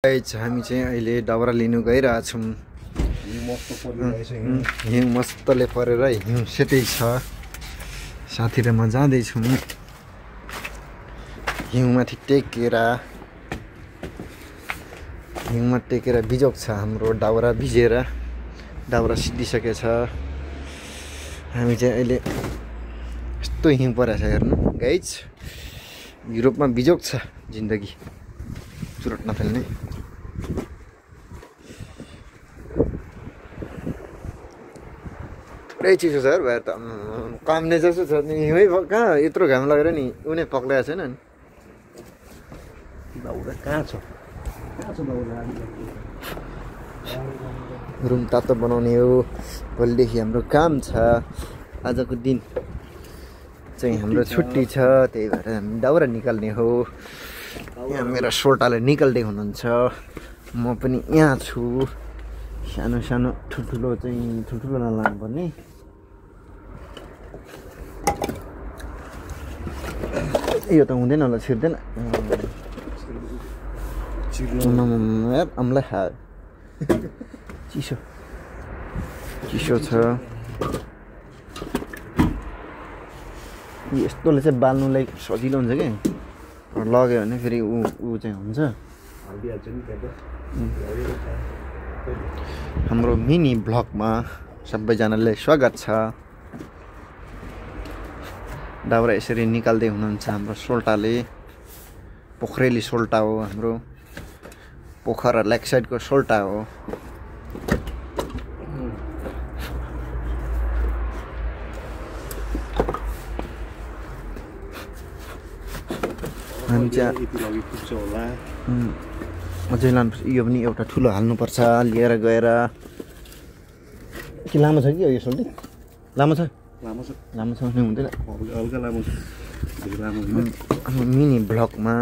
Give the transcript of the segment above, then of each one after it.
हामी चाहिँ अहिले दाउरा लिनु गइरहेछौँ। हिउँ मस्तले परेर हिउँ सेतै छ। साथी र म जाँदैछौँ हिउँमाथि टेकेर। हिउँमा टेकेर बिजोग छ हाम्रो दाउरा भिजेर दाउरा सिद्धिसकेछ। हामी चाहिँ अहिले यस्तो हिउँ परेछ हेर्नु गाइज। युरोपमा बिजोग छ जिन्दगी चुरोट नफेल्ने। थुप्रै चिसो छ भाइ त काम्ने जस्तो छ नि। हिउँ कहाँ यत्रो घाम लागेर नि उनी पक्लाएको छैन नि। दाउरा कहाँ छ रुम तातो बनाउने हो। भोलिदेखि हाम्रो काम छ। आजको दिन चाहिँ हाम्रो छुट्टी छ, त्यही भएर हामी दाउरा निकाल्ने हो। यहाँ मेरो सोल्टाले निकाल्दै हुनुहुन्छ, म पनि यहाँ छु। सानो सानो ठुल्ठुलो चाहिँ ठुल्ठुलो नलानुपर्ने। यो त हुँदैन होला, छिर्दैन। हामीलाई खायो चिसो चिसो छ। यस्तोले चाहिँ बाल्नुलाई सजिलो हुन्छ कि लग्यो भने फेरि ऊ चाहिँ हुन्छ। हाम्रो मिनी ब्लगमा सबैजनालाई स्वागत छ। दाउरा यसरी निकाल्दै हुनुहुन्छ हाम्रो सोल्टाले। पोखरेली सोल्टा हो हाम्रो, पोखरा लेक साइडको सोल्टा हो। हामी चाहिँ अझै लानुपर्छ। यो पनि एउटा ठुलो हाल्नुपर्छ लिएर गएर। के लामो छ कि यो सोल्टी? लामो छ लामो छ भने हुँदैन। हाम्रो मिनी ब्लगमा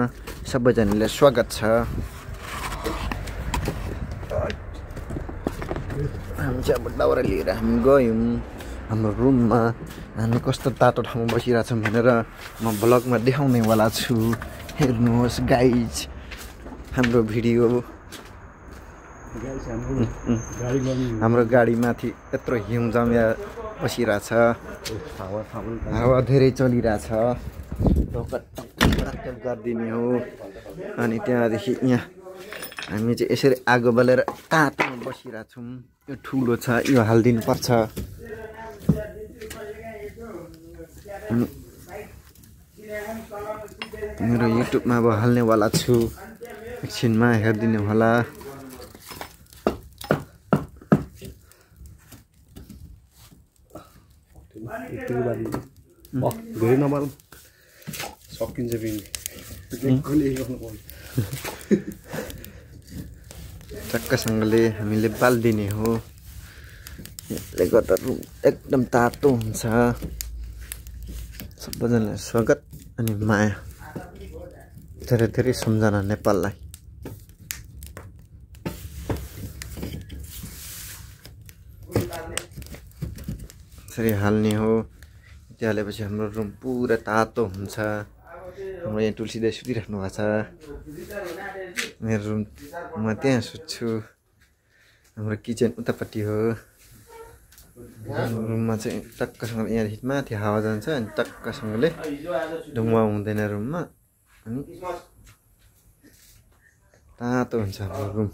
सबैजनालाई स्वागत छ। हामी चाहिँ अब दाउरा लिएर हामी गयौँ हाम्रो रुममा। हामी कस्तो तातो ठाउँमा बसिरहेछौँ भनेर म ब्लगमा देखाउने वाला छु। हेर्नुहोस् गाइज हाम्रो भिडियो। हाम्रो गाडीमाथि यत्रो हिउँ जम्या बसिरहेछ। हावा धेरै चलिरहेछ। गरिदिने हो। अनि त्यहाँदेखि यहाँ हामी चाहिँ यसरी आगो बालेर तातोमा बसिरहेछौँ। यो ठुलो छ, यो हालिदिनु पर्छ। मेरो युट्युबमा अब हाल्नेवाला छु, एकछिनमा हेरिदिनु होला। धेरै नबाल सकिन्छ चक्कसँगले हामीले बालिदिने हो। यसले गर्दा रुम एकदम तातो हुन्छ। सबैजनालाई स्वागत अनि माया। धेरै धेरै सम्झना नेपाललाई। यसरी हाल्ने हो। त्यो हालेपछि हाम्रो रुम पुरा तातो हुन्छ। हाम्रो यहाँ तुलसीदाई सुतिराख्नु भएको छ। मेरो रुम म त्यहाँ सुत्छु। हाम्रो किचन उतापट्टि हो। रुममा चाहिँ टक्कसँगले यहाँ माथि हावा जान्छ अनि टक्कसँगले धुवा हुँदैन रुममा। अनि तातो हुन्छ हाम्रो रुम।